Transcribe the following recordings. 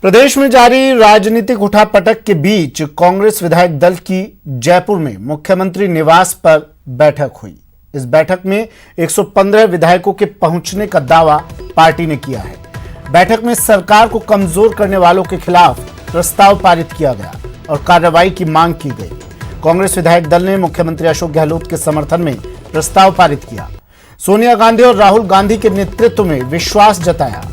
प्रदेश में जारी राजनीतिक उठापटक के बीच कांग्रेस विधायक दल की जयपुर में मुख्यमंत्री निवास पर बैठक हुई। इस बैठक में 115 विधायकों के पहुंचने का दावा पार्टी ने किया है। बैठक में सरकार को कमजोर करने वालों के खिलाफ प्रस्ताव पारित किया गया और कार्रवाई की मांग की गई। कांग्रेस विधायक दल ने मुख्यमंत्री अशोक गहलोत के समर्थन में प्रस्ताव पारित किया। सोनिया गांधी और राहुल गांधी के नेतृत्व में विश्वास जताया।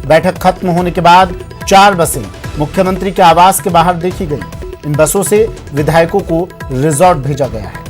बैठक खत्म होने के बाद 4 बसें मुख्यमंत्री के आवास के बाहर देखी गई। इन बसों से विधायकों को रिजॉर्ट भेजा गया है।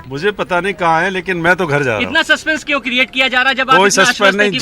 मुझे पता नहीं कहाँ है, लेकिन मैं तो घर जा रहा हूँ। इतना सस्पेंस क्यों क्रिएट किया जा रहा है? जब कोई सस्पेंस नहीं।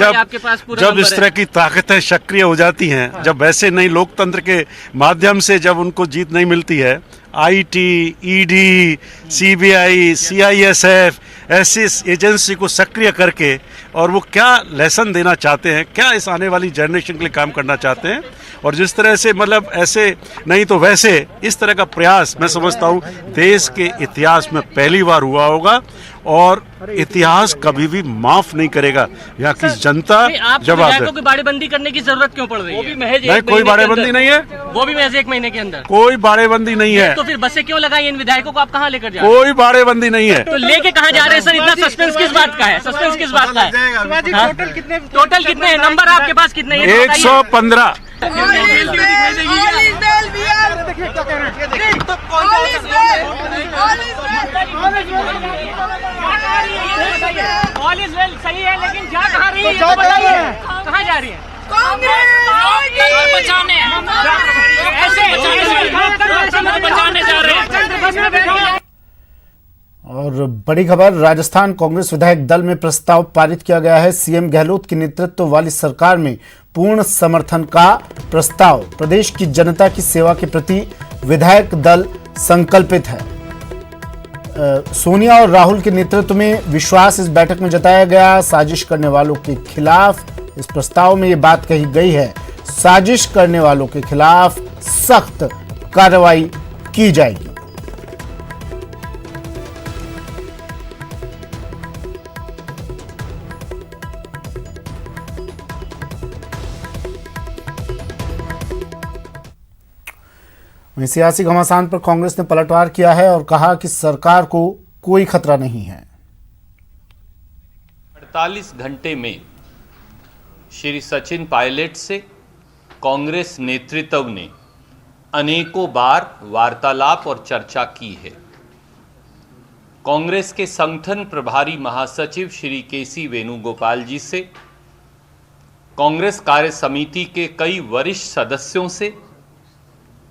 जब इस तरह की ताकतें सक्रिय हो जाती हैं, जब वैसे नहीं लोकतंत्र के माध्यम से जब उनको जीत नहीं मिलती है, आईटी, ईडी, सीबीआई, सीआईएसएफ ऐसी एजेंसी को सक्रिय करके, और वो क्या लेसन देना चाहते हैं, क्या इस आने वाली जनरेशन के लिए काम करना चाहते हैं, और जिस तरह से मतलब ऐसे नहीं तो वैसे इस तरह का प्रयास मैं समझता हूँ देश के इतिहास में पहली बार हुआ होगा, और इतिहास कभी भी माफ नहीं करेगा। यहाँ की जनता जवाब दे। की बाड़ेबंदी करने की जरूरत क्यों पड़ रही है? वो भी महज नहीं, कोई बाड़ेबंदी नहीं है। वो भी महज 1 महीने के अंदर कोई बाड़ेबंदी नहीं है। तो फिर बसें क्यों लगाई? इन विधायकों को आप कहाँ लेकर जा रहे हैं? कोई बाड़ेबंदी नहीं है। तो लेके कहाँ जा रहे हैं सर? इतना सस्पेंस किस बात का है? सस्पेंस किस बात का है? टोटल कितने हैं? नंबर आपके पास कितने हैं? 115। ऑल इज वेल सही है, लेकिन जा कहाँ रही है? तो बताइए कहाँ जा रही है? बचाने जा रहे हैं। और बड़ी खबर, राजस्थान कांग्रेस विधायक दल में प्रस्ताव पारित किया गया है। सीएम गहलोत के नेतृत्व वाली सरकार में पूर्ण समर्थन का प्रस्ताव। प्रदेश की जनता की सेवा के प्रति विधायक दल संकल्पित है। सोनिया और राहुल के नेतृत्व में विश्वास इस बैठक में जताया गया। साजिश करने वालों के खिलाफ इस प्रस्ताव में ये बात कही गई है, साजिश करने वालों के खिलाफ सख्त कार्रवाई की जाएगी। सियासी घमासान पर कांग्रेस ने पलटवार किया है और कहा कि सरकार को कोई खतरा नहीं है। 48 घंटे में श्री सचिन पायलट से कांग्रेस नेतृत्व ने अनेकों बार वार्तालाप और चर्चा की है। कांग्रेस के संगठन प्रभारी महासचिव श्री केसी वेणुगोपाल जी से, कांग्रेस कार्य समिति के कई वरिष्ठ सदस्यों से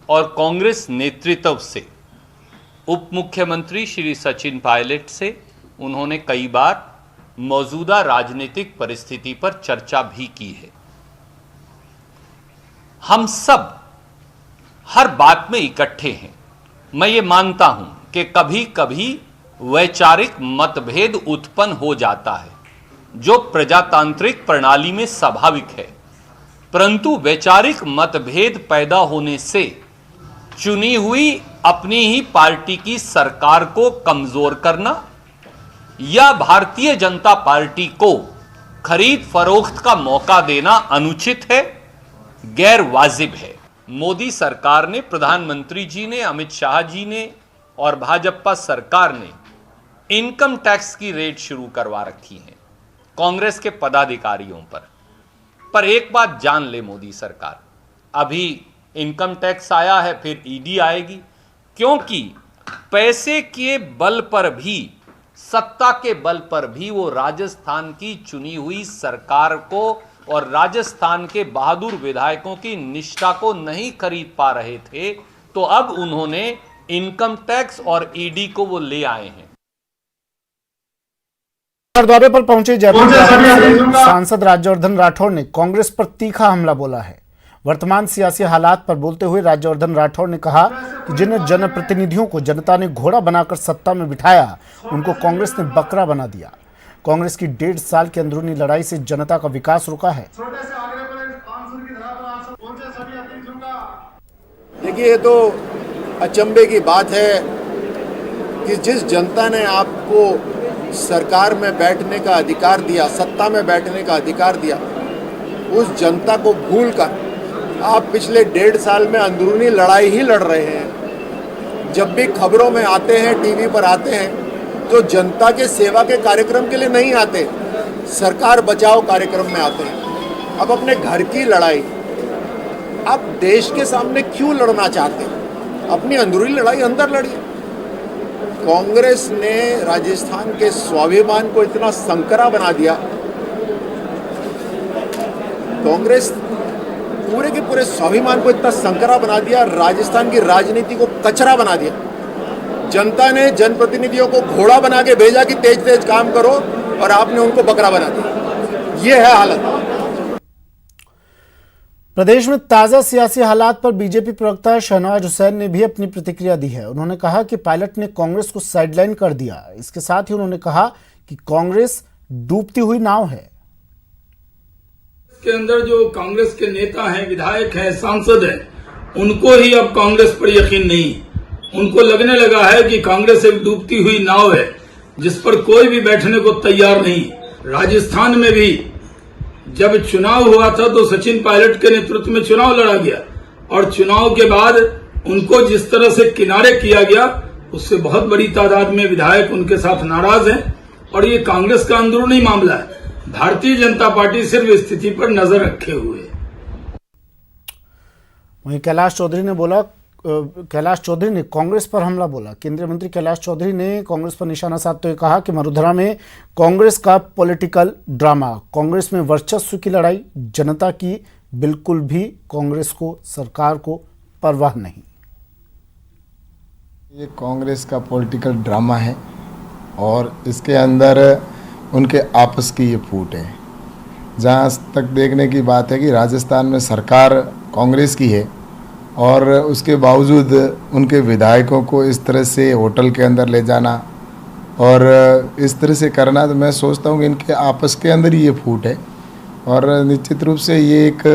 और कांग्रेस नेतृत्व से, उप मुख्यमंत्री श्री सचिन पायलट से उन्होंने कई बार मौजूदा राजनीतिक परिस्थिति पर चर्चा भी की है। हम सब हर बात में इकट्ठे हैं। मैं ये मानता हूं कि कभी कभी वैचारिक मतभेद उत्पन्न हो जाता है, जो प्रजातांत्रिक प्रणाली में स्वाभाविक है, परंतु वैचारिक मतभेद पैदा होने से चुनी हुई अपनी ही पार्टी की सरकार को कमजोर करना या भारतीय जनता पार्टी को खरीद फरोख्त का मौका देना अनुचित है, गैर वाजिब है। मोदी सरकार ने, प्रधानमंत्री जी ने, अमित शाह जी ने और भाजपा सरकार ने इनकम टैक्स की रेड शुरू करवा रखी है कांग्रेस के पदाधिकारियों पर एक बात जान ले मोदी सरकार, अभी इनकम टैक्स आया है, फिर ईडी आएगी, क्योंकि पैसे के बल पर भी, सत्ता के बल पर भी वो राजस्थान की चुनी हुई सरकार को और राजस्थान के बहादुर विधायकों की निष्ठा को नहीं खरीद पा रहे थे, तो अब उन्होंने इनकम टैक्स और ईडी को वो ले आए हैं। दौरे पर पहुंचे जयपुर सांसद राज्यवर्धन राठौड़ ने कांग्रेस पर तीखा हमला बोला है। वर्तमान सियासी हालात पर बोलते हुए राज्यवर्धन राठौड़ ने कहा कि जिन जनप्रतिनिधियों को जनता ने घोड़ा बनाकर सत्ता में बिठाया उनको कांग्रेस ने बकरा बना दिया। कांग्रेस की 1.5 साल की अंदरूनी लड़ाई से जनता का विकास रुका है। देखिए, ये तो अचंभे की बात है कि जिस जनता ने आपको सरकार में बैठने का अधिकार दिया, सत्ता में बैठने का अधिकार दिया, उस जनता को भूलकर आप पिछले 1.5 साल में अंदरूनी लड़ाई ही लड़ रहे हैं। जब भी खबरों में आते हैं, टीवी पर आते हैं, तो जनता के सेवा के कार्यक्रम के लिए नहीं आते, सरकार बचाओ कार्यक्रम में आते हैं। अब अपने घर की लड़ाई आप देश के सामने क्यों लड़ना चाहते हैं? अपनी अंदरूनी लड़ाई अंदर लड़िए। कांग्रेस ने राजस्थान के स्वाभिमान को इतना संकरा बना दिया, कांग्रेस पूरे के पूरे स्वाभिमान को इतना संकरा बना दिया, राजस्थान की राजनीति को कचरा बना दिया। जनता ने जनप्रतिनिधियों को घोड़ा बना के भेजा कि तेज तेज काम करो, और आपने उनको बकरा बना दिया। ये है हालत। प्रदेश में ताजा सियासी हालात पर बीजेपी प्रवक्ता शहनवाज हुसैन ने भी अपनी प्रतिक्रिया दी है। उन्होंने कहा कि पायलट ने कांग्रेस को साइडलाइन कर दिया। इसके साथ ही उन्होंने कहा कि कांग्रेस डूबती हुई नाव है। के अंदर जो कांग्रेस के नेता हैं, विधायक हैं, सांसद हैं, उनको ही अब कांग्रेस पर यकीन नहीं। उनको लगने लगा है कि कांग्रेस एक डूबती हुई नाव है जिस पर कोई भी बैठने को तैयार नहीं। राजस्थान में भी जब चुनाव हुआ था तो सचिन पायलट के नेतृत्व में चुनाव लड़ा गया, और चुनाव के बाद उनको जिस तरह से किनारे किया गया, उससे बहुत बड़ी तादाद में विधायक उनके साथ नाराज हैं। और ये कांग्रेस का अंदरूनी मामला है। भारतीय जनता पार्टी सिर्फ स्थिति पर नजर रखे हुए है। वहीं कैलाश चौधरी ने कांग्रेस पर हमला बोला। केंद्रीय मंत्री कैलाश चौधरी ने कांग्रेस पर निशाना साधते हुए कहा कि मरुधरा में कांग्रेस का पॉलिटिकल ड्रामा, कांग्रेस में वर्चस्व की लड़ाई, जनता की बिल्कुल भी कांग्रेस को, सरकार को परवाह नहीं। ये कांग्रेस का पॉलिटिकल ड्रामा है और इसके अंदर उनके आपस की ये फूट है। जहाँ तक देखने की बात है कि राजस्थान में सरकार कांग्रेस की है और उसके बावजूद उनके विधायकों को इस तरह से होटल के अंदर ले जाना और इस तरह से करना, तो मैं सोचता हूँ कि इनके आपस के अंदर ही ये फूट है। और निश्चित रूप से ये एक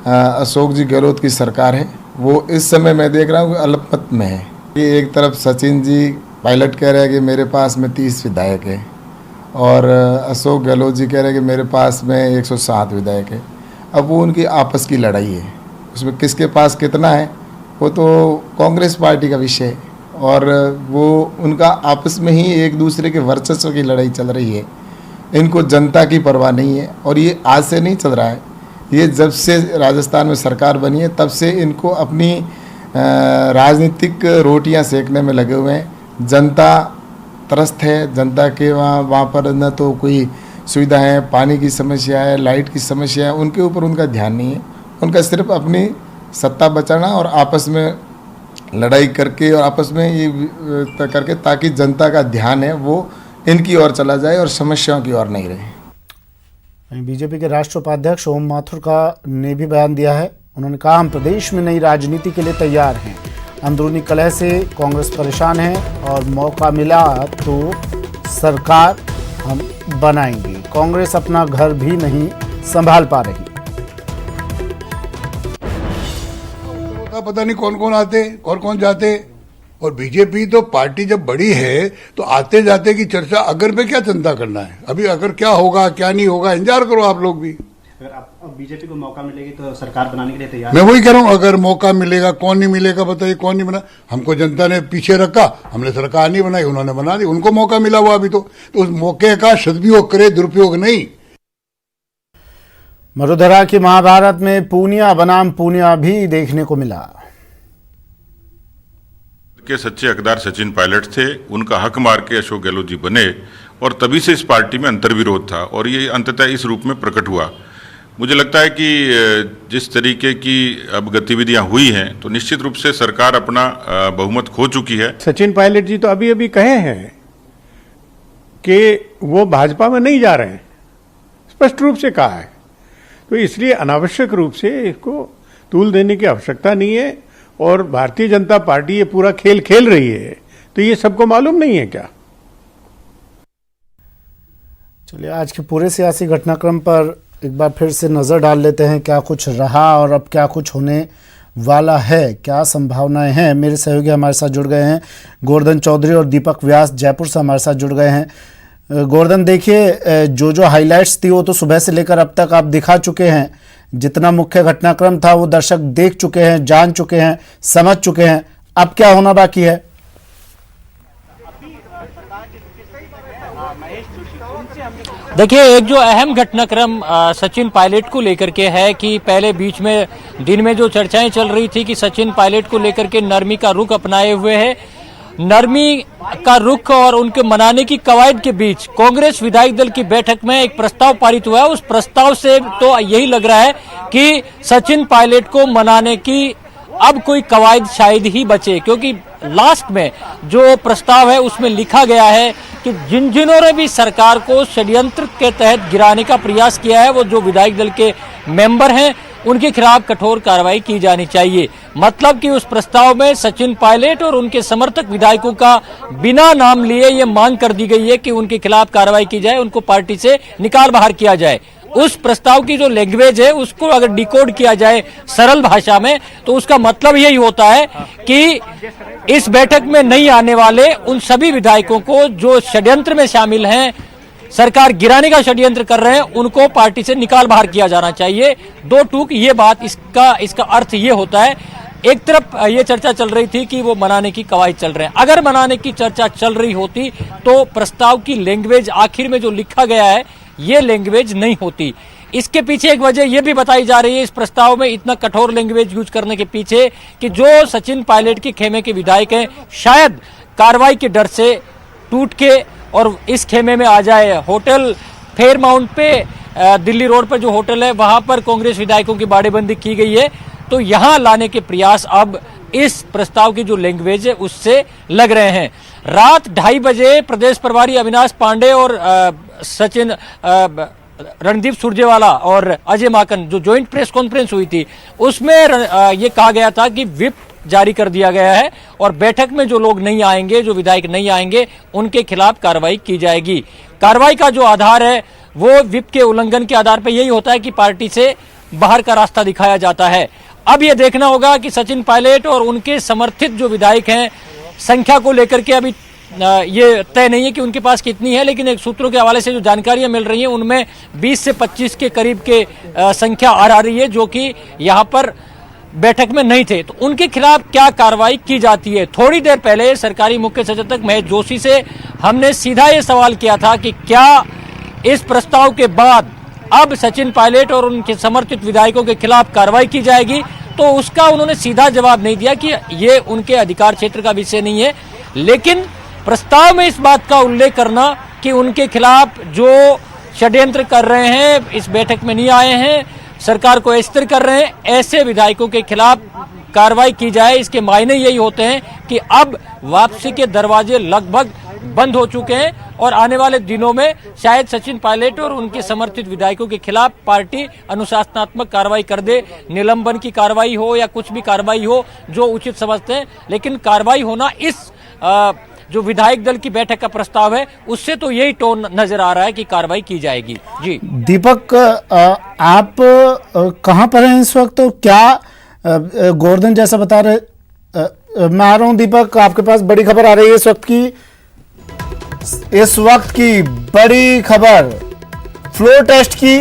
अशोक जी गहलोत की सरकार है, वो इस समय मैं देख रहा हूँ अल्पमत में है। कि एक तरफ सचिन जी पायलट कह रहे हैं कि मेरे पास में 30 विधायक है, और अशोक गहलोत जी कह रहे हैं कि मेरे पास में 107 विधायक है। अब वो उनकी आपस की लड़ाई है, उसमें किसके पास कितना है वो तो कांग्रेस पार्टी का विषय है, और वो उनका आपस में ही एक दूसरे के वर्चस्व की लड़ाई चल रही है। इनको जनता की परवाह नहीं है, और ये आज से नहीं चल रहा है, ये जब से राजस्थान में सरकार बनी है तब से इनको अपनी राजनीतिक रोटियां सेकने में लगे हुए हैं। जनता त्रस्त है, जनता के वहाँ पर न तो कोई सुविधा है, पानी की समस्या है, लाइट की समस्या है, उनके ऊपर उनका ध्यान नहीं है। उनका सिर्फ अपनी सत्ता बचाना और आपस में लड़ाई करके और आपस में ये करके, ताकि जनता का ध्यान है वो इनकी ओर चला जाए और समस्याओं की ओर नहीं रहे। बीजेपी के राष्ट्रीय उपाध्यक्ष ओम माथुर ने भी बयान दिया है। उन्होंने कहा, हम प्रदेश में नई राजनीति के लिए तैयार हैं। अंदरूनी कलह से कांग्रेस परेशान है और मौका मिला तो सरकार हम बनाएंगे। कांग्रेस अपना घर भी नहीं संभाल पा रही। पता नहीं कौन कौन आते, कौन कौन जाते। और बीजेपी तो पार्टी जब बड़ी है तो आते जाते की चर्चा अगर पे क्या चिंता करना है। अभी अगर क्या होगा क्या नहीं होगा इंतजार करो आप लोग भी। अगर आप बीजेपी को मौका मिलेगी तो सरकार बनाने के लिए तैयार। मैं वही कह रहा हूँ, अगर मौका मिलेगा, कौन नहीं मिलेगा बताइए, कौन नहीं बना। हमको जनता ने पीछे रखा, हमने सरकार नहीं बनाई, उन्होंने बना दी, उनको मौका मिला हुआ अभी तो उस मौके का सदुपयोग करे, दुरुपयोग नहीं। मरुधरा की महाभारत में पूनिया बनाम पूनिया भी देखने को मिला। के सच्चे हकदार सचिन पायलट थे, उनका हक मार के अशोक गहलोत जी बने, और तभी से इस पार्टी में अंतर्विरोध था और ये अंततः इस रूप में प्रकट हुआ। मुझे लगता है कि जिस तरीके की अब गतिविधियां हुई हैं तो निश्चित रूप से सरकार अपना बहुमत खो चुकी है। सचिन पायलट जी तो अभी अभी कहे हैं कि वो भाजपा में नहीं जा रहे हैं, स्पष्ट रूप से कहा है। तो इसलिए अनावश्यक रूप से इसको तूल देने की आवश्यकता नहीं है। और भारतीय जनता पार्टी ये पूरा खेल खेल रही है, तो ये सबको मालूम नहीं है क्या? चलिए, आज के पूरे सियासी घटनाक्रम पर एक बार फिर से नज़र डाल लेते हैं, क्या कुछ रहा और अब क्या कुछ होने वाला है, क्या संभावनाएं हैं। मेरे सहयोगी हमारे साथ जुड़ गए हैं, गोवर्धन चौधरी और दीपक व्यास जयपुर से हमारे साथ जुड़ गए हैं। गोवर्धन, देखिए, जो हाइलाइट्स थी वो तो सुबह से लेकर अब तक आप दिखा चुके हैं। जितना मुख्य घटनाक्रम था वो दर्शक देख चुके हैं, जान चुके हैं, समझ चुके हैं। अब क्या होना बाकी है? देखिए, एक जो अहम घटनाक्रम सचिन पायलट को लेकर के है कि पहले बीच में दिन में जो चर्चाएं चल रही थी कि सचिन पायलट को लेकर के नरमी का रुख अपनाए हुए है। नरमी का रुख और उनके मनाने की कवायद के बीच कांग्रेस विधायक दल की बैठक में एक प्रस्ताव पारित हुआ है। उस प्रस्ताव से तो यही लग रहा है कि सचिन पायलट को मनाने की अब कोई कवायद शायद ही बचे, क्योंकि लास्ट में जो प्रस्ताव है उसमें लिखा गया है कि जिन्होंने भी सरकार को षड्यंत्र के तहत गिराने का प्रयास किया है, वो जो विधायक दल के मेंबर हैं, उनके खिलाफ कठोर कार्रवाई की जानी चाहिए। मतलब कि उस प्रस्ताव में सचिन पायलट और उनके समर्थक विधायकों का बिना नाम लिए ये मांग कर दी गई है कि उनके खिलाफ कार्रवाई की जाए, उनको पार्टी से निकाल बाहर किया जाए। उस प्रस्ताव की जो लैंग्वेज है उसको अगर डिकोड किया जाए सरल भाषा में, तो उसका मतलब यही होता है कि इस बैठक में नहीं आने वाले उन सभी विधायकों को जो षड्यंत्र में शामिल हैं, सरकार गिराने का षड्यंत्र कर रहे हैं, उनको पार्टी से निकाल बाहर किया जाना चाहिए। दो टूक ये बात, इसका अर्थ ये होता है। एक तरफ ये चर्चा चल रही थी कि वो मनाने की कवायद चल रहे हैं। अगर मनाने की चर्चा चल रही होती तो प्रस्ताव की लैंग्वेज आखिर में जो लिखा गया है ये लैंग्वेज नहीं होती। इसके पीछे एक वजह यह भी बताई जा रही है इस प्रस्ताव में इतना कठोर लैंग्वेज यूज करने के पीछे कि जो सचिन पायलट के खेमे के विधायक हैं, शायद कार्रवाई के डर से टूट के और इस खेमे में आ जाए। होटल फेयरमाउंट पे दिल्ली रोड पर जो होटल है वहां पर कांग्रेस विधायकों की बाड़ेबंदी की गई है, तो यहां लाने के प्रयास अब इस प्रस्ताव की जो लैंग्वेज है उससे लग रहे हैं। रात 2:30 बजे प्रदेश प्रभारी अविनाश पांडे और सचिन रणदीप सुरजेवाला और अजय माकन जो ज्वाइंट प्रेस कॉन्फ्रेंस हुई थी उसमें ये कहा गया था कि व्हिप जारी कर दिया गया है और बैठक में जो लोग नहीं आएंगे, जो विधायक नहीं आएंगे, उनके खिलाफ कार्रवाई की जाएगी। कार्रवाई का जो आधार है वो व्हिप के उल्लंघन के आधार पर यही होता है कि पार्टी से बाहर का रास्ता दिखाया जाता है। अब ये देखना होगा कि सचिन पायलट और उनके समर्थित जो विधायक हैं, संख्या को लेकर के अभी ये तय नहीं है कि उनके पास कितनी है, लेकिन एक सूत्रों के हवाले से जो जानकारियां मिल रही हैं उनमें 20 से 25 के करीब के संख्या आ रही है जो कि यहाँ पर बैठक में नहीं थे। तो उनके खिलाफ क्या कार्रवाई की जाती है? थोड़ी देर पहले सरकारी मुख्य सचेतक महेश जोशी से हमने सीधा ये सवाल किया था कि क्या इस प्रस्ताव के बाद अब सचिन पायलट और उनके समर्थित विधायकों के खिलाफ कार्रवाई की जाएगी, तो उसका उन्होंने सीधा जवाब नहीं दिया कि ये उनके अधिकार क्षेत्र का विषय नहीं है। लेकिन प्रस्ताव में इस बात का उल्लेख करना कि उनके खिलाफ जो षड्यंत्र कर रहे हैं, इस बैठक में नहीं आए हैं, सरकार को अस्थिर कर रहे हैं, ऐसे विधायकों के खिलाफ कार्रवाई की जाए, इसके मायने यही होते हैं कि अब वापसी के दरवाजे लगभग बंद हो चुके हैं और आने वाले दिनों में शायद सचिन पायलट और उनके समर्थित विधायकों के खिलाफ पार्टी अनुशासनात्मक कार्रवाई कर दे, निलंबन की कार्रवाई हो या कुछ भी कार्रवाई हो जो उचित समझते हैं। लेकिन कार्रवाई होना इस जो विधायक दल की बैठक का प्रस्ताव है उससे तो यही टोन नजर आ रहा है कि कार्रवाई की जाएगी। जी दीपक, आप कहां पर हैं इस वक्त? तो क्या गोवर्धन जैसा बता रहे, मैं आ रहा हूं दीपक, आपके पास बड़ी खबर आ रही है इस वक्त की बड़ी खबर, फ्लोर टेस्ट की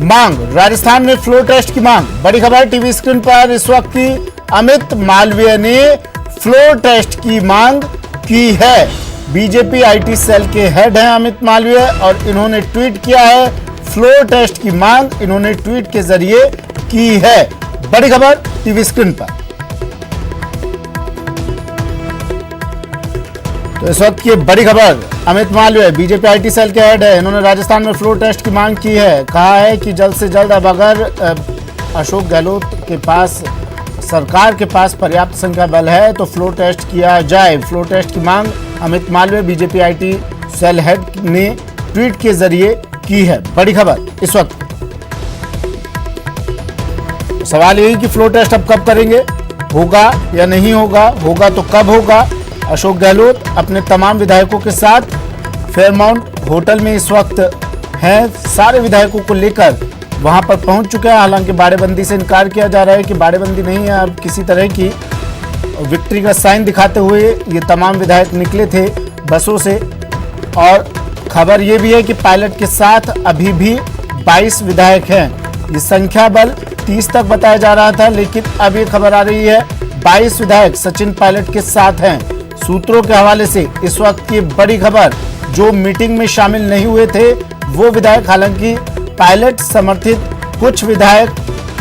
मांग, राजस्थान में फ्लोर टेस्ट की मांग। बड़ी खबर टीवी स्क्रीन पर इस वक्त की, अमित मालवीय ने फ्लोर टेस्ट की मांग की है। बीजेपी आईटी सेल के हेड हैं अमित मालवीय और इन्होंने ट्वीट किया है, फ्लोर टेस्ट की मांग इन्होंने ट्वीट के जरिए की है। बड़ी खबर टीवी स्क्रीन पर। तो इस वक्त की बड़ी खबर, Amit Malviya BJP IT cell के हेड है, इन्होंने राजस्थान में फ्लोर टेस्ट की मांग की है। कहा है कि जल्द से जल्द अब अगर अशोक गहलोत के पास, सरकार के पास पर्याप्त संख्या बल है तो फ्लोर टेस्ट किया जाए। फ्लोर टेस्ट की मांग Amit Malviya BJP IT cell head ने ट्वीट के जरिए की है। बड़ी खबर इस वक्त। सवाल यही कि फ्लोर टेस्ट अब कब करेंगे, होगा या नहीं होगा, होगा तो कब होगा। अशोक गहलोत अपने तमाम विधायकों के साथ फेयरमाउंट होटल में इस वक्त हैं। सारे विधायकों को लेकर वहां पर पहुंच चुके हैं। हालांकि बाड़ेबंदी से इनकार किया जा रहा है कि बाड़ेबंदी नहीं है। अब किसी तरह की विक्ट्री का साइन दिखाते हुए ये तमाम विधायक निकले थे बसों से। और खबर ये भी है कि पायलट के साथ अभी भी 22 विधायक हैं। ये संख्या बल 30 तक बताया जा रहा था, लेकिन अब ये खबर आ रही है 22 विधायक सचिन पायलट के साथ हैं। सूत्रों के हवाले से इस वक्त की बड़ी खबर, जो मीटिंग में शामिल नहीं हुए थे वो विधायक, हालांकि पायलट समर्थित कुछ विधायक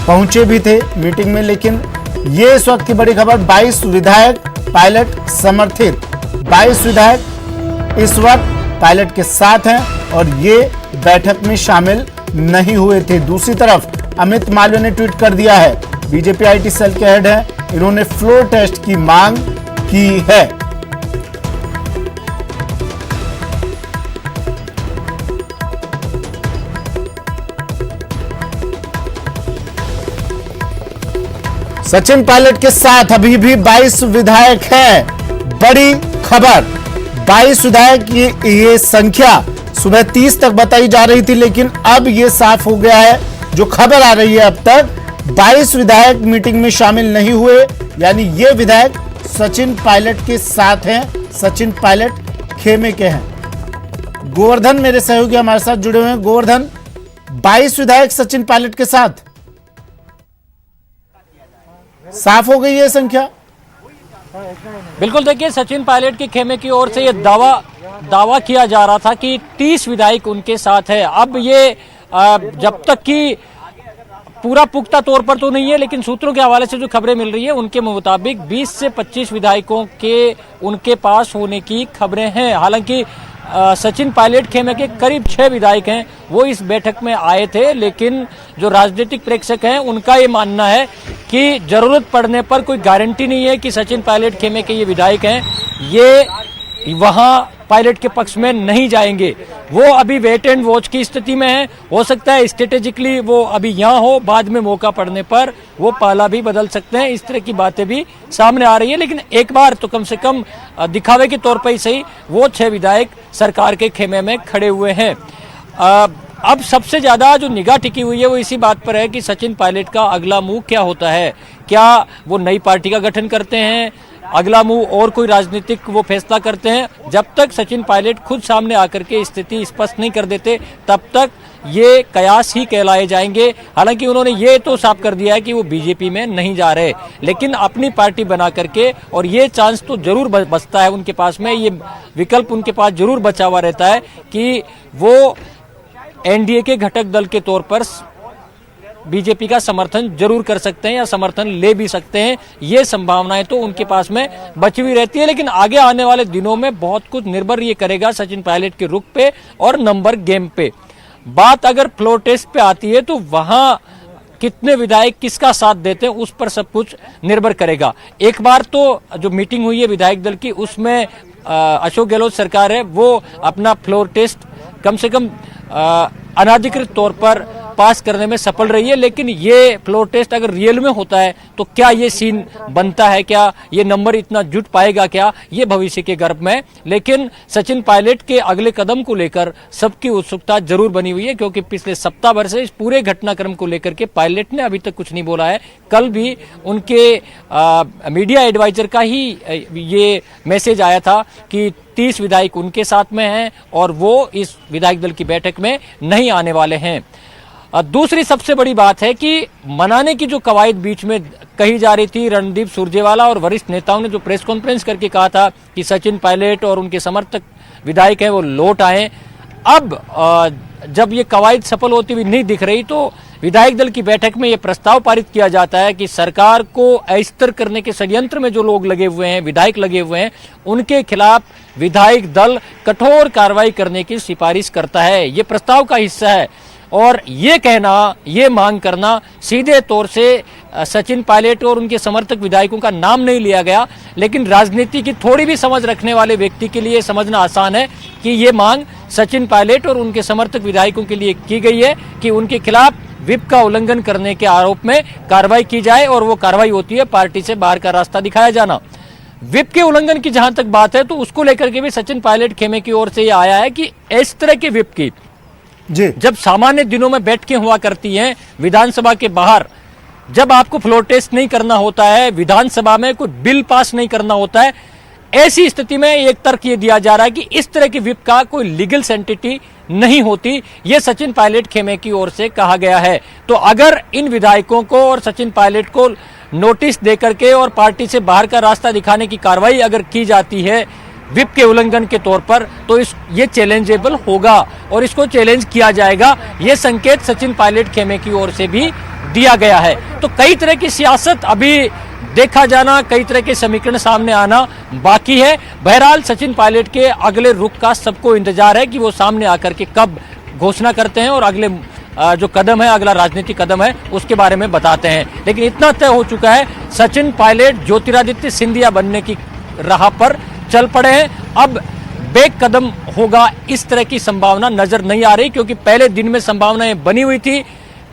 पहुंचे भी थे मीटिंग में, लेकिन ये इस वक्त की बड़ी खबर, 22 विधायक पायलट समर्थित 22 विधायक इस वक्त पायलट के साथ हैं और ये बैठक में शामिल नहीं हुए थे। दूसरी तरफ अमित मालवीय ने ट्वीट कर दिया है, बीजेपी आईटी सेल के हेड हैं, इन्होंने फ्लोर टेस्ट की मांग की है। सचिन पायलट के साथ अभी भी 22 विधायक हैं। बड़ी खबर, 22 विधायक की ये संख्या सुबह 30 तक बताई जा रही थी, लेकिन अब ये साफ हो गया है, जो खबर आ रही है अब तक 22 विधायक मीटिंग में शामिल नहीं हुए, यानी ये विधायक सचिन पायलट के साथ हैं, सचिन पायलट खेमे के हैं। गोवर्धन मेरे सहयोगी हमारे साथ जुड़े हुए हैं। गोवर्धन, 22 विधायक सचिन पायलट के साथ, साफ हो गई है संख्या? बिल्कुल, देखिए सचिन पायलट के खेमे की ओर से ये दावा किया जा रहा था कि 30 विधायक उनके साथ है। अब ये जब तक कि पूरा पुख्ता तौर पर तो नहीं है, लेकिन सूत्रों के हवाले से जो खबरें मिल रही है उनके मुताबिक 20 से 25 विधायकों के उनके पास होने की खबरें हैं। हालांकि सचिन पायलट खेमे के करीब 6 विधायक हैं, वो इस बैठक में आए थे, लेकिन जो राजनीतिक प्रेक्षक हैं उनका ये मानना है कि जरूरत पड़ने पर कोई गारंटी नहीं है कि सचिन पायलट खेमे के ये विधायक हैं ये वहां पायलट के पक्ष में नहीं जाएंगे। वो अभी वेट एंड वॉच की स्थिति में है। हो सकता है स्ट्रेटेजिकली वो अभी यहाँ हो, बाद में मौका पड़ने पर वो पाला भी बदल सकते हैं। इस तरह की बातें भी सामने आ रही है, लेकिन एक बार तो कम से कम दिखावे के तौर पर ही सही वो 6 विधायक सरकार के खेमे में खड़े हुए हैं। अब सबसे ज्यादा जो निगाह टिकी हुई है वो इसी बात पर है कि सचिन पायलट का अगला मूव क्या होता है। क्या वो नई पार्टी का गठन करते हैं, अगला मूव और कोई राजनीतिक वो फैसला करते हैं? जब तक सचिन पायलट खुद सामने आकर के स्थिति स्पष्ट नहीं कर देते, तब तक ये कयास ही कहलाए जाएंगे। हालांकि उन्होंने ये तो साफ कर दिया है कि वो बीजेपी में नहीं जा रहे, लेकिन अपनी पार्टी बना करके, और ये चांस तो जरूर बचता है उनके पास में, ये विकल्प उनके पास जरूर बचा हुआ रहता है कि वो एनडीए के घटक दल के तौर पर बीजेपी का समर्थन जरूर कर सकते हैं या समर्थन ले भी सकते हैं। ये संभावनाएं तो उनके पास में बची हुई रहती है, लेकिन आगे आने वाले दिनों में बहुत कुछ निर्भर ये करेगा सचिन पायलट के रुख पे और नंबर गेम पे। बात अगर फ्लोर टेस्ट पे आती है तो वहां कितने विधायक किसका साथ देते हैं उस पर सब कुछ निर्भर करेगा। एक बार तो जो मीटिंग हुई है विधायक दल की, उसमें अशोक गहलोत सरकार है वो अपना फ्लोर टेस्ट कम से कम अनाधिकृत तौर पर पास करने में सफल रही है, लेकिन ये फ्लोर टेस्ट अगर रियल में होता है तो क्या ये सीन बनता है, क्या ये नंबर इतना जुट पाएगा, क्या ये भविष्य के गर्भ में। लेकिन सचिन पायलट के अगले कदम को लेकर सबकी उत्सुकता जरूर बनी हुई है, क्योंकि पिछले सप्ताह भर से इस पूरे घटनाक्रम को लेकर के पायलट ने अभी तक कुछ नहीं बोला है। कल भी उनके मीडिया एडवाइजर का ही ये मैसेज आया था कि 30 विधायक उनके साथ में हैं और वो इस विधायक दल की बैठक में नहीं आने वाले हैं। दूसरी सबसे बड़ी बात है कि मनाने की जो कवायद बीच में कही जा रही थी, रणदीप सुरजेवाला और वरिष्ठ नेताओं ने जो प्रेस कॉन्फ्रेंस करके कहा था कि सचिन पायलट और उनके समर्थक विधायक हैं वो लौट आए। अब जब ये कवायद सफल होती हुई नहीं दिख रही तो विधायक दल की बैठक में ये प्रस्ताव पारित किया जाता है कि सरकार को अस्थिर करने के षड्यंत्र में जो लोग लगे हुए हैं, विधायक लगे हुए हैं, उनके खिलाफ विधायक दल कठोर कार्रवाई करने की सिफारिश करता है। ये प्रस्ताव का हिस्सा है और ये कहना, ये मांग करना सीधे तौर से सचिन पायलट और उनके समर्थक विधायकों का नाम नहीं लिया गया, लेकिन राजनीति की थोड़ी भी समझ रखने वाले व्यक्ति के लिए समझना आसान है कि ये मांग सचिन पायलट और उनके समर्थक विधायकों के लिए की गई है कि उनके खिलाफ विप का उल्लंघन करने के आरोप में कार्रवाई की जाए, और वो कार्रवाई होती है पार्टी से बाहर का रास्ता दिखाया जाना। विप के उल्लंघन की जहां तक बात है तो उसको लेकर के भी सचिन पायलट खेमे की ओर से ये आया है कि इस तरह के विप की जी जब सामान्य दिनों में बैठकें हुआ करती हैं विधानसभा के बाहर, जब आपको फ्लोर टेस्ट नहीं करना होता है, विधानसभा में कोई बिल पास नहीं करना होता है, ऐसी स्थिति में एक तर्क ये दिया जा रहा है कि इस तरह की विप का कोई लीगल सेंटिटी नहीं होती। ये सचिन पायलट खेमे की ओर से कहा गया है। तो अगर इन विधायकों को और सचिन पायलट को नोटिस देकर के और पार्टी से बाहर का रास्ता दिखाने की कार्रवाई अगर की जाती है विप के उल्लंघन के तौर पर, तो ये चैलेंजेबल होगा और इसको चैलेंज किया जाएगा। ये संकेत सचिन पायलट खेमे की ओर से भी दिया गया है। तो कई तरह की सियासत अभी देखा जाना, कई तरह के समीकरण सामने आना बाकी है। बहरहाल सचिन पायलट के अगले रुख का सबको इंतजार है कि वो सामने आकर के कब घोषणा करते हैं और अगले जो कदम है, अगला राजनीतिक कदम है, उसके बारे में बताते हैं। लेकिन इतना तय हो चुका है, सचिन पायलट ज्योतिरादित्य सिंधिया बनने की राह पर चल पड़े हैं। अब बेग कदम होगा इस तरह की संभावना नजर नहीं आ रही, क्योंकि पहले दिन में संभावनाएं बनी हुई थी।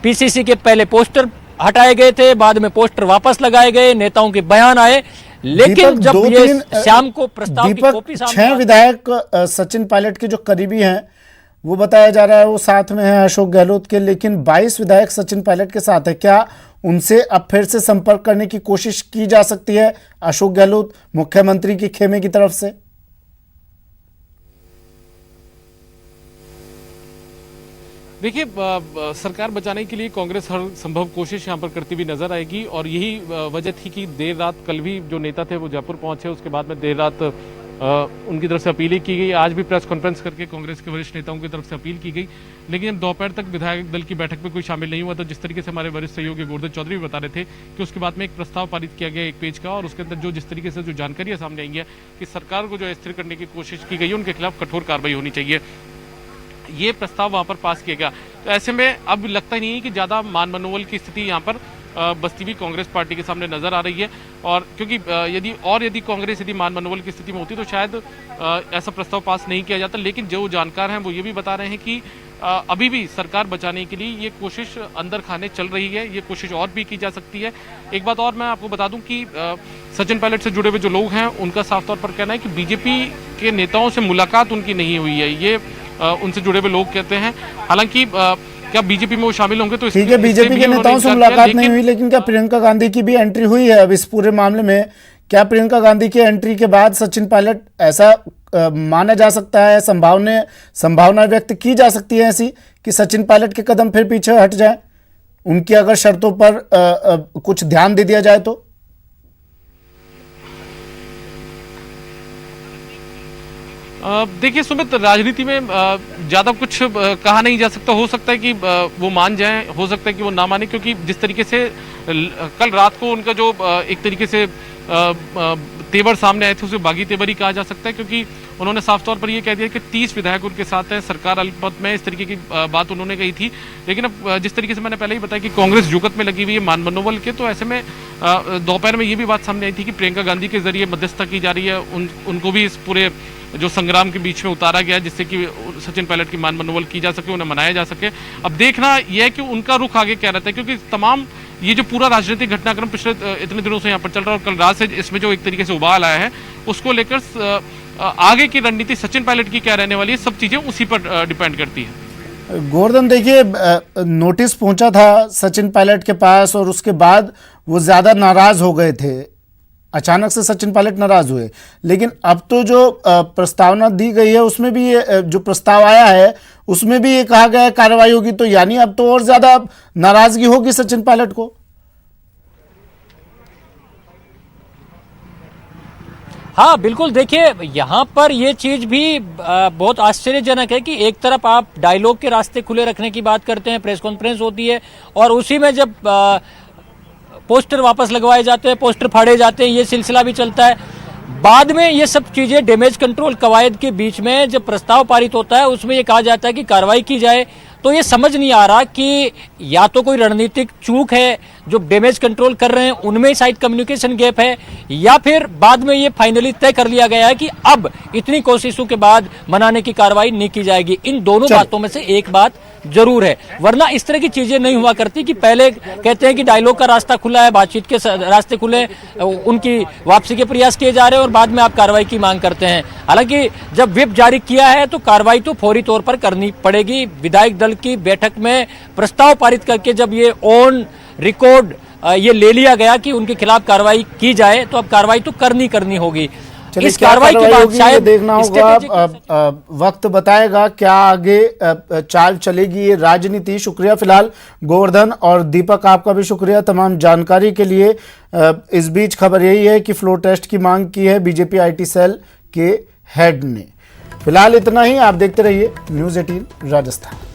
पीसीसी के पहले पोस्टर हटाए गए थे, बाद में पोस्टर वापस लगाए गए, नेताओं के बयान आए, लेकिन जब ये शाम को प्रस्ताव की कॉपी सामने 6 विधायक सचिन पायलट के जो करीबी हैं वो बताया जा रहा है वो साथ में है अशोक गहलोत के, लेकिन 22 विधायक सचिन पायलट के साथ है। क्या उनसे अब फिर से संपर्क करने की कोशिश की जा सकती है अशोक गहलोत मुख्यमंत्री के खेमे की तरफ से? देखिए, सरकार बचाने के लिए कांग्रेस हर संभव कोशिश यहाँ पर करती हुई नजर आएगी, और यही वजह थी कि देर रात कल भी जो नेता थे वो जयपुर पहुंचे। उसके बाद में देर रात उनकी तरफ से अपील की गई। आज भी प्रेस कॉन्फ्रेंस करके कांग्रेस के वरिष्ठ नेताओं की तरफ से अपील की गई, लेकिन जब दोपहर तक विधायक दल की बैठक में कोई शामिल नहीं हुआ, तो जिस तरीके से हमारे वरिष्ठ सहयोगी गोवर्धन चौधरी भी बता रहे थे कि उसके बाद में एक प्रस्ताव पारित किया गया 1 पेज का, और उसके अंदर जिस तरीके से जो जानकारियां सामने आई है कि सरकार को जो स्थिर करने की कोशिश की गई है, उनके खिलाफ कठोर कार्रवाई होनी चाहिए, ये प्रस्ताव वहां पर पास किया गया। तो ऐसे में अब लगता ही नहीं है कि ज्यादा मान मनोबल की स्थिति यहाँ पर बस्ती हुई कांग्रेस पार्टी के सामने नजर आ रही है। और क्योंकि यदि कांग्रेस मान मनोबल की स्थिति में होती तो शायद ऐसा प्रस्ताव पास नहीं किया जाता। लेकिन जो जानकार हैं वो ये भी बता रहे हैं कि अभी भी सरकार बचाने के लिए ये कोशिश अंदर खाने चल रही है, ये कोशिश और भी की जा सकती है। एक बात और मैं आपको बता दूं कि सचिन पायलट से जुड़े हुए जो लोग हैं उनका साफ तौर पर कहना है कि बीजेपी के नेताओं से मुलाकात उनकी नहीं हुई है, ये उनसे जुड़े हुए लोग कहते हैं। हालांकि क्या बीजेपी में वो शामिल होंगे तो ठीक है, बीजेपी के नेताओं से मुलाकात नहीं हुई, लेकिन क्या प्रियंका गांधी की भी एंट्री हुई है अब इस पूरे मामले में? क्या प्रियंका गांधी की एंट्री के बाद सचिन पायलट ऐसा माना जा सकता है, संभावना व्यक्त की जा सकती है ऐसी कि सचिन पायलट के कदम फिर पीछे हट जाए, उनकी अगर शर्तों पर कुछ ध्यान दे दिया जाए तो? देखिए सुमित, राजनीति में ज्यादा कुछ कहा नहीं जा सकता। हो सकता है कि वो मान जाएं, हो सकता है कि वो ना माने, क्योंकि जिस तरीके से कल रात को उनका जो एक तरीके से तेवर सामने आए थे उसे बागी तेवर ही कहा जा सकता है, क्योंकि उन्होंने साफ तौर पर ये कह दिया कि 30 विधायक उनके साथ हैं, सरकार अल्पमत में, इस तरीके की बात उन्होंने कही थी। लेकिन अब जिस तरीके से मैंने पहले ही बताया कि कांग्रेस जुगत में लगी हुई है मान मनोबल के, तो ऐसे में दोपहर में ये भी बात सामने आई थी कि प्रियंका गांधी के जरिए मध्यस्थता की जा रही है, उनको भी इस पूरे जो संग्राम के बीच में उतारा गया, जिससे कि सचिन पायलट की मान मनोबल की जा सके, उन्हें मनाया जा सके। अब देखना यह है कि उनका रुख आगे क्या रहता है, क्योंकि तमाम ये जो पूरा राजनीतिक घटनाक्रम पिछले इतने दिनों से यहाँ पर चल रहा है और कल रात से इसमें जो एक तरीके से उबाल आया है, उसको लेकर आगे की रणनीति सचिन पायलट की क्या रहने वाली है, सब चीजें उसी पर डिपेंड करती है। गोवर्धन, देखिए नोटिस पहुंचा था सचिन पायलट के पास और उसके बाद वो ज्यादा नाराज हो गए थे, अचानक से सचिन पायलट नाराज हुए, लेकिन अब तो जो प्रस्तावना दी गई है उसमें भी ये जो प्रस्ताव आया है उसमें भी ये कहा गया है कार्रवाई होगी, तो यानी अब तो और ज्यादा नाराजगी होगी सचिन पायलट को। हाँ बिल्कुल, देखिए यहाँ पर ये चीज भी बहुत आश्चर्यजनक है कि एक तरफ आप डायलॉग के रास्ते खुले रखने की बात करते हैं, प्रेस कॉन्फ्रेंस होती है, और उसी में जब पोस्टर वापस लगवाए जाते हैं, पोस्टर फाड़े जाते हैं, ये सिलसिला भी चलता है। बाद में ये सब चीजें डैमेज कंट्रोल कवायद के बीच में जब प्रस्ताव पारित होता है उसमें ये कहा जाता है कि कार्रवाई की जाए, तो ये समझ नहीं आ रहा कि या तो कोई रणनीतिक चूक है जो डैमेज कंट्रोल कर रहे हैं उनमें शायद कम्युनिकेशन गैप है, या फिर बाद में ये फाइनली तय कर लिया गया है कि अब इतनी कोशिशों के बाद मनाने की कार्रवाई नहीं की जाएगी। इन दोनों बातों में से एक बात जरूर है, वरना इस तरह की चीजें नहीं हुआ करती कि पहले कहते हैं कि डायलॉग का रास्ता खुला है, बातचीत के रास्ते खुले, उनकी वापसी के प्रयास किए जा रहे हैं और बाद में आप कार्रवाई की मांग करते हैं। हालांकि जब व्हिप जारी किया है तो कार्रवाई तो फौरी तौर पर करनी पड़ेगी। विधायक दल की बैठक में प्रस्ताव पारित करके जब ये ऑन रिकॉर्ड ये ले लिया गया कि उनके खिलाफ कार्रवाई की जाए, तो अब कार्रवाई तो करनी होगी। इस कार्रवाई के बाद शायद देखना होगा, वक्त बताएगा क्या आगे चाल चलेगी ये राजनीति। शुक्रिया फिलहाल गोवर्धन और दीपक, आपका भी शुक्रिया तमाम जानकारी के लिए। इस बीच खबर यही है कि फ्लोर टेस्ट की मांग की है बीजेपी IT सेल के हेड ने। फिलहाल इतना ही, आप देखते रहिए News 18 राजस्थान।